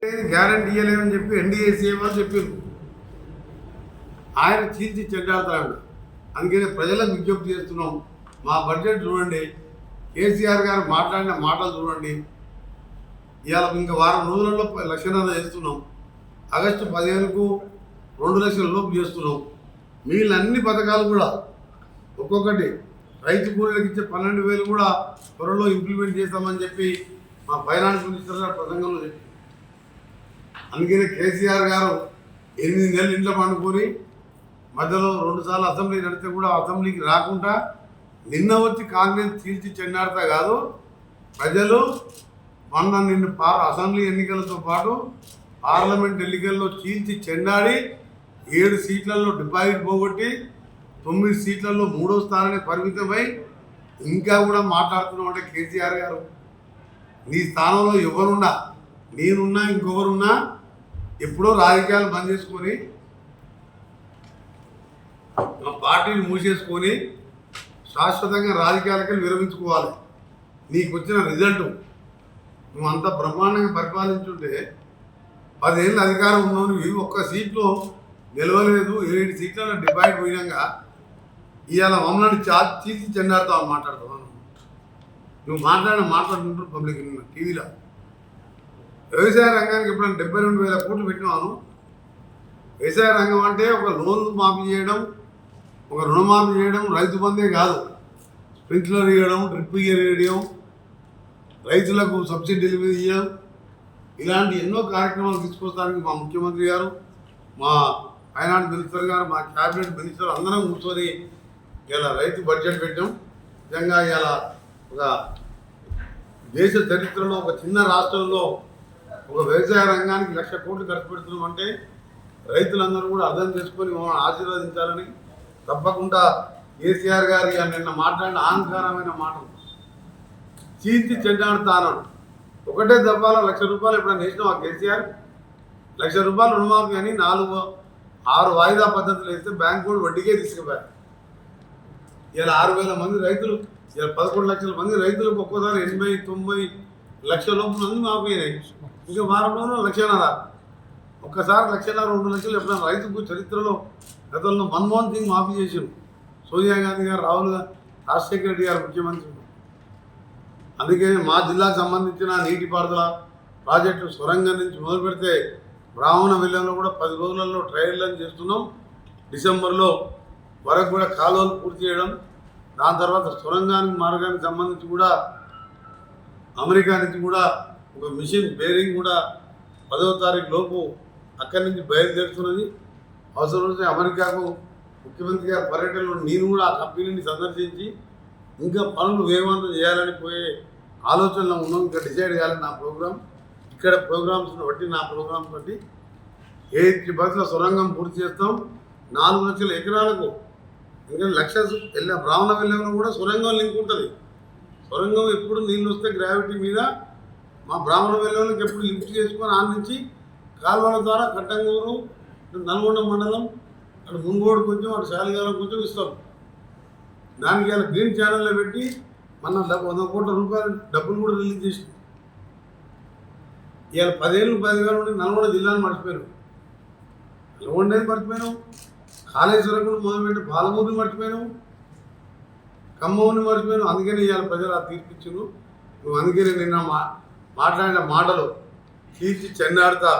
Guarantee ఇవ్వలేమని చెప్పి NDAC వాళ్ళు చెప్పారు. ఆయన చీల్చి చెడ్డాడతాడు. అందుకని ప్రజలకు విజ్ఞప్తి చేస్తున్నాం, మా బడ్జెట్ చూడండి, కేసీఆర్ గారు మాట్లాడిన మాటలు చూడండి. ఇవాళ ఇంకా వారం రోజులలో 1.5 లక్షలు చేస్తున్నాం. ఆగస్టు 15కు 2 లక్షల లోపు చేస్తున్నాం. మిగిలిన అన్ని పథకాలు కూడా ఒక్కొక్కటి రైతు కూలీలకు ఇచ్చే 12,000 కూడా త్వరలో ఇంప్లిమెంట్ చేస్తామని చెప్పి మా ఫైనాన్స్ మినిస్టర్ గారు ప్రసంగంలో చెప్పి, అందుకనే కేసీఆర్ గారు 8 నెలలు ఇంట్లో పండుకొని మధ్యలో 2 సార్లు అసెంబ్లీ నడితే కూడా అసెంబ్లీకి రాకుండా నిన్న వచ్చి కాంగ్రెస్ చీల్చి చెండాడతా కాదు, ప్రజలు నిన్ను అసెంబ్లీ ఎన్నికలతో పాటు పార్లమెంట్ ఎన్నికల్లో చీల్చి చెండాడి 7 సీట్లలో డిపాజిట్ పోగొట్టి 9 సీట్లలో 3వ స్థానానికి పరిమితమై ఇంకా కూడా మాట్లాడుతున్నాం. అంటే కేసీఆర్ గారు, నీ స్థానంలో ఎవరున్నా, నేనున్నా, ఇంకొకరున్నా ఎప్పుడో రాజకీయాలు బంద్ చేసుకొని పార్టీని మూసేసుకొని శాశ్వతంగా రాజకీయాలకి విరమించుకోవాలి. నీకు వచ్చిన రిజల్ట్ నువ్వు అంత బ్రహ్మాండంగా పరిపాలించుంటే 10 ఏళ్ళు అధికారం ఉన్నావు, నువ్వు ఒక్క సీట్లో గెలవలేదు, 7 సీట్లలో డిపాజిట్ పోయినాక ఇవాళ మమ్మల్ని చీల్చి చెండాడుతావు మాట్లాడుతావు. నువ్వు మాట్లాడుతుంటారు పబ్లిక్ టీవీలో. వ్యవసాయ రంగానికి ఎప్పుడైనా 72,000 కోట్లు పెట్టినాను. వ్యవసాయ రంగం అంటే ఒక లోన్లు మాఫీ చేయడం, ఒక రుణమాఫీ చేయడం, రైతు బందే కాదు, స్ప్రింక్లర్ ఇవ్వడం, డ్రిప్ ఇవ్వడం, రైతులకు సబ్సిడీలు మీద ఇవ్వడం, ఇలాంటి ఎన్నో కార్యక్రమాలు తీసుకొస్తానికి మా ముఖ్యమంత్రి గారు, మా ఫైనాన్స్ మినిస్టర్ గారు, మా క్యాబినెట్ మినిస్టర్ అందరం కూర్చొని ఇలా రైతు బడ్జెట్ పెట్టాం. నిజంగా ఇలా ఒక దేశ చరిత్రలో ఒక చిన్న రాష్ట్రంలో ఒక వ్యవసాయ రంగానికి 1,00,000 కోట్లు ఖర్చు పెడుతున్నాం అంటే రైతులందరూ కూడా అర్థం చేసుకొని మమ్మల్ని ఆశీర్వదించాలని. తప్పకుండా కేసీఆర్ గారు నిన్న మాట్లాడిన అహంకారమైన మాటలు చీల్చి చెడ్డాడుతాను. ఒకటే దఫాలో 1,00,000 రూపాయలు ఎప్పుడైనా వేసినాం. ఆ కేసీఆర్ 1,00,000 రూపాయలు రుణమాఫీ అని 6 వాయిదా పద్ధతులు వేస్తే బ్యాంకు కూడా వడ్డీకే తీసుకుపోయారు. ఇలా 6,000 మంది రైతులు, ఇలా 11 లక్షల మంది రైతులకు ఒక్కోసారి 80-90 లక్షల లోపు మంది మాఫీ అయినాయి. ఇంకా వారం రోజులు 1,00,000. ఒక్కసారి 1,00,000, 2 లక్షలు ఎప్పుడైనా రైతుకు చరిత్రలో గతంలో మన్మోహన్ సింగ్ మాఫీ చేసారు, సోనియా గాంధీ గారు, రాహుల్ గాంధీ, రాజశేఖర రెడ్డి గారు ముఖ్యమంత్రి. అందుకే మా జిల్లాకు సంబంధించిన నీటిపారుదల ప్రాజెక్టు సొరంగం నుంచి మొదలు పెడితే బ్రాహ్మణ విల్లంలో కూడా 10 రోజులలో ట్రయల్ చేస్తున్నాం. డిసెంబర్లో వరకు కూడా కాలువలు పూర్తి చేయడం, దాని తర్వాత సొరంగానికి మార్గానికి సంబంధించి కూడా అమెరికా నుంచి కూడా ఒక మిషన్ బేరింగ్ కూడా 10వ తారీఖు లోపు అక్కడి నుంచి బయలుదేరుతున్నది. అవసరం వస్తే అమెరికాకు ముఖ్యమంత్రి గారి పర్యటనలో నేను కూడా ఆ కంపెనీని సందర్శించి ఇంకా పనులు వేగవంతం చేయాలని పోయే ఆలోచనలో ఉన్నాం. ఇంకా డిసైడ్ చేయాలని నా ప్రోగ్రాం, ఇక్కడ ప్రోగ్రామ్స్ని బట్టి, నా ప్రోగ్రాం బట్టి 8 బస్సుల సొరంగం పూర్తి చేస్తాం. 4 లక్షల ఎకరాలకు, ఎందుకంటే 1,00,000 బ్రాహ్మణ వెళ్ళంలో కూడా సొరంగం లింక్ ఉంటుంది. సొరంగం ఎప్పుడు నీళ్ళు వస్తే గ్రావిటీ మీద మా బ్రాహ్మణ వెళ్ళంలోకి ఎప్పుడు లిఫ్ట్ చేసుకొని ఆ నుంచి కాలువల ద్వారా కట్టంగూరు, నల్గొండ మండలం, అటు మున్గోడు కొంచెం, అటు శాలిగారం కొంచెం ఇస్తాం. దానికి ఇలా గ్రీన్ ఛానల్లో పెట్టి మన 100 కోట్ల రూపాయలు డబ్బులు కూడా రిలీజ్ చేసి ఇవాళ 10 ఏళ్ళు 10 నుండి నల్గొండ జిల్లాను మర్చిపోయారు. నల్గొండని మర్చిపోయాను, కాళేశ్వరం కూడా మొదలుపెట్టి పాలమూరుని మర్చిపోయాను, ఖమ్మంని మర్చిపోయాను. అందుకని ఇవాళ ప్రజలు ఆ తీర్పిచ్చును. నువ్వు అందుకని నిన్న మాట్లాడిన మాటలు తీర్చి చెండాడుతా,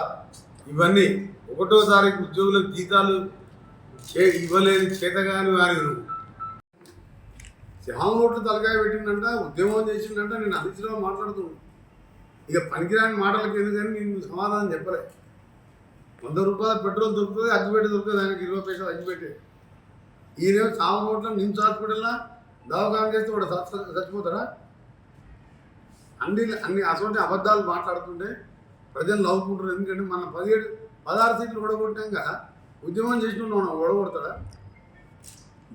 ఇవన్నీ 1వ తారీఖు ఉద్యోగులకు జీతాలు ఇవ్వలేని చేతగాని వారి నువ్వు శ్యామనోట్లు తలకాయ పెట్టిందంట, ఉద్యమం చేసిందంట. నేను అనిశ్చితంగా మాట్లాడుతున్నాను. ఇక పనికిరాని మాటలకు ఎందుకని నేను సమాధానం చెప్పలే. 100 రూపాయల పెట్రోల్ దొరుకుతుంది, అగ్గిపెట్టి దొరుకుతుంది, ఆయనకి 20 పైసలు అగ్గిపెట్టే. ఈయన శ్యామనోట్ల నిమ్స్ హాస్పిటల్లో దవాఖాన చేస్తే వాడు చచ్చిపోతారా? అన్ని అటువంటి అబద్ధాలు మాట్లాడుతుంటే ప్రజలు నవ్వుకుంటారు. ఎందుకంటే మన 16 సీట్లు ఓడగొట్టాక ఉద్యమం చేసిన ఓడగొడతాడా?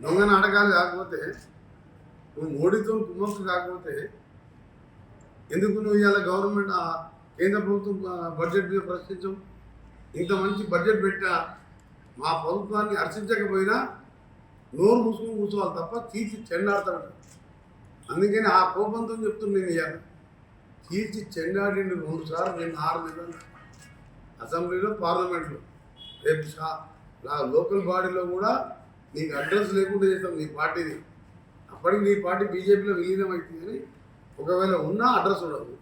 దొంగ నాటకాలు కాకపోతే, నువ్వు మోడీతో కుమ్మక్కు కాకపోతే ఎందుకు నువ్వు ఇవాళ గవర్నమెంట్ కేంద్ర ప్రభుత్వం బడ్జెట్ మీద ప్రశ్నించం? ఇంత మంచి బడ్జెట్ పెట్టా మా ప్రభుత్వాన్ని హర్షించకపోయినా నోరు మూసుకొని కూర్చోవాలి తప్ప తీర్చి చెండాడతాడు. అందుకని ఆ కోపంతో చెప్తున్నాను. నేను ఇవాళ తీర్చి చెండాడి 2 సార్లు నేను 6 నెలలు అసెంబ్లీలో పార్లమెంట్లో రేపు లోకల్ బాడీలో కూడా నీకు అడ్రస్ లేకుండా చేస్తాం నీ పార్టీని. అప్పటికి నీ పార్టీ బీజేపీలో విలీనం అవుతుంది, కానీ ఒకవేళ ఉన్నా అడ్రస్ ఉండదు.